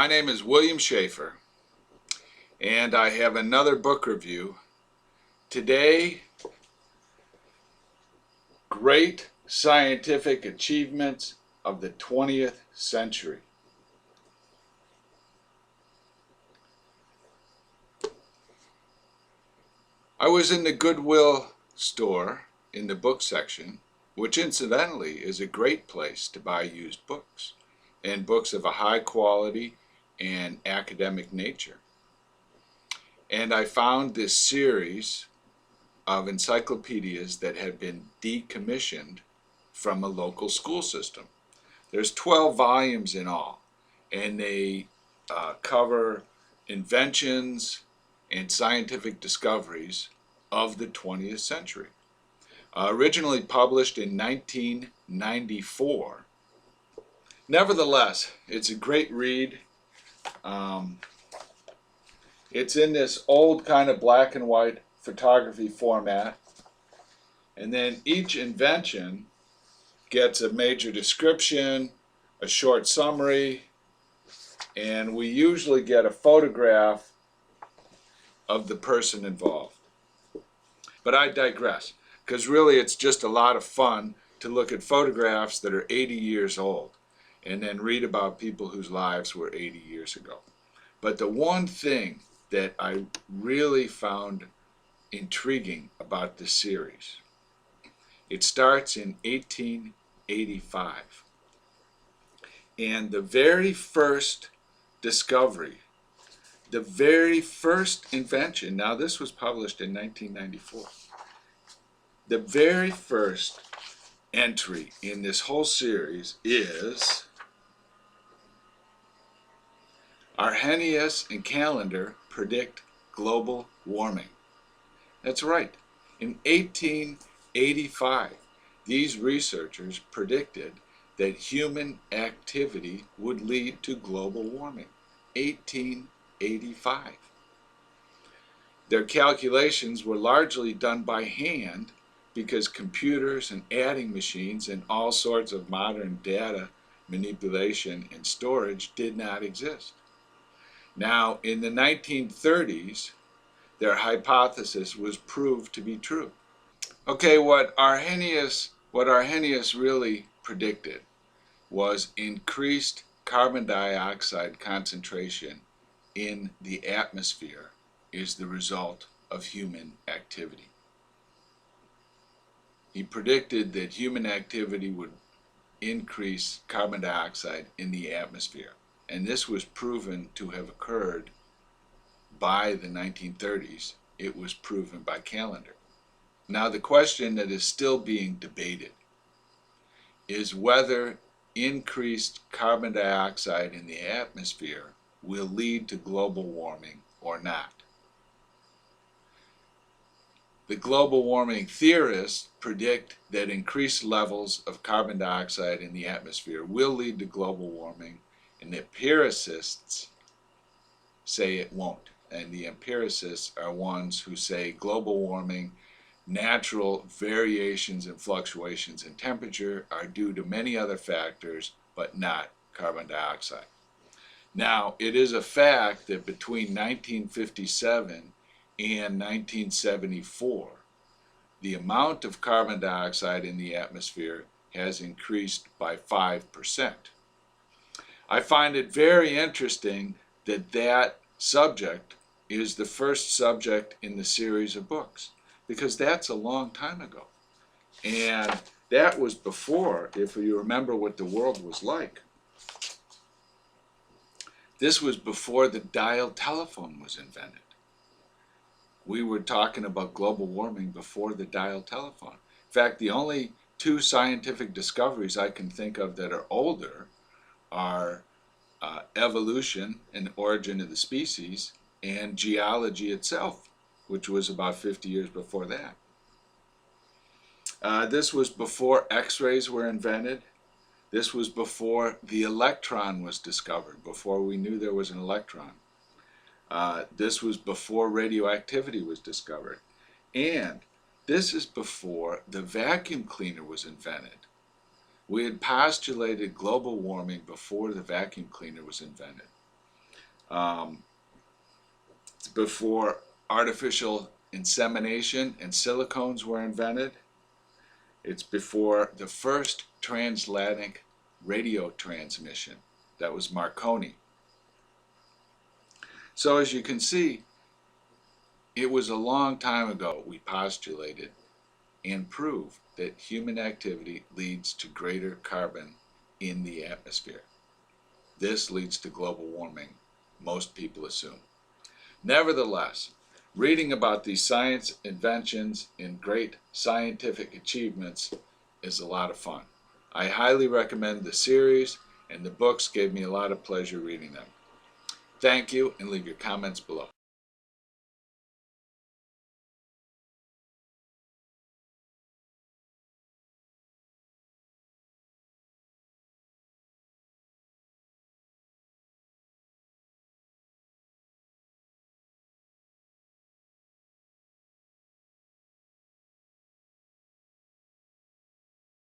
My name is William Schaeffer, and I have another book review. Today, Great Scientific Achievements of the 20th Century. I was in the Goodwill store in the book section, which incidentally is a great place to buy used books, and books of a high quality and academic nature. And I found this series of encyclopedias that had been decommissioned from a local school system. There's 12 volumes in all, and they cover inventions and scientific discoveries of the 20th century. Originally published in 1994. Nevertheless, it's a great read. It's in this old kind of black and white photography format, and then each invention gets a major description, a short summary, and we usually get a photograph of the person involved. But I digress, because really it's just a lot of fun to look at photographs that are 80 years old and then read about people whose lives were 80 years ago. But the one thing that I really found intriguing about this series, it starts in 1885. And the very first discovery, the very first invention, now this was published in 1994, the very first entry in this whole series is Arrhenius and Callendar predict global warming. That's right. In 1885, these researchers predicted that human activity would lead to global warming. 1885. Their calculations were largely done by hand because computers and adding machines and all sorts of modern data manipulation and storage did not exist. Now, in the 1930s, their hypothesis was proved to be true. Okay, what Arrhenius really predicted was increased carbon dioxide concentration in the atmosphere is the result of human activity. He predicted that human activity would increase carbon dioxide in the atmosphere, and this was proven to have occurred by the 1930s. It was proven by Callendar. Now the question that is still being debated is whether increased carbon dioxide in the atmosphere will lead to global warming or not. The global warming theorists predict that increased levels of carbon dioxide in the atmosphere will lead to global warming, and the empiricists say it won't. And the empiricists are ones who say global warming, natural variations and fluctuations in temperature are due to many other factors, but not carbon dioxide. Now, it is a fact that between 1957 and 1974, the amount of carbon dioxide in the atmosphere has increased by 5%. I find it very interesting that that subject is the first subject in the series of books, because that's a long time ago. And that was before, if you remember what the world was like, this was before the dial telephone was invented. We were talking about global warming before the dial telephone. In fact, the only two scientific discoveries I can think of that are older are evolution and the origin of the species, and geology itself, which was about 50 years before that. This was before X-rays were invented. This was before the electron was discovered, before we knew there was an electron. This was before radioactivity was discovered. And this is before the vacuum cleaner was invented. We had postulated global warming before the vacuum cleaner was invented. It's before artificial insemination and silicones were invented. It's before the first transatlantic radio transmission. That was Marconi. So as you can see, it was a long time ago we postulated and proved that human activity leads to greater carbon in the atmosphere. This leads to global warming, most people assume. Nevertheless, reading about these science inventions and great scientific achievements is a lot of fun. I highly recommend the series, and the books gave me a lot of pleasure reading them. Thank you, and leave your comments below.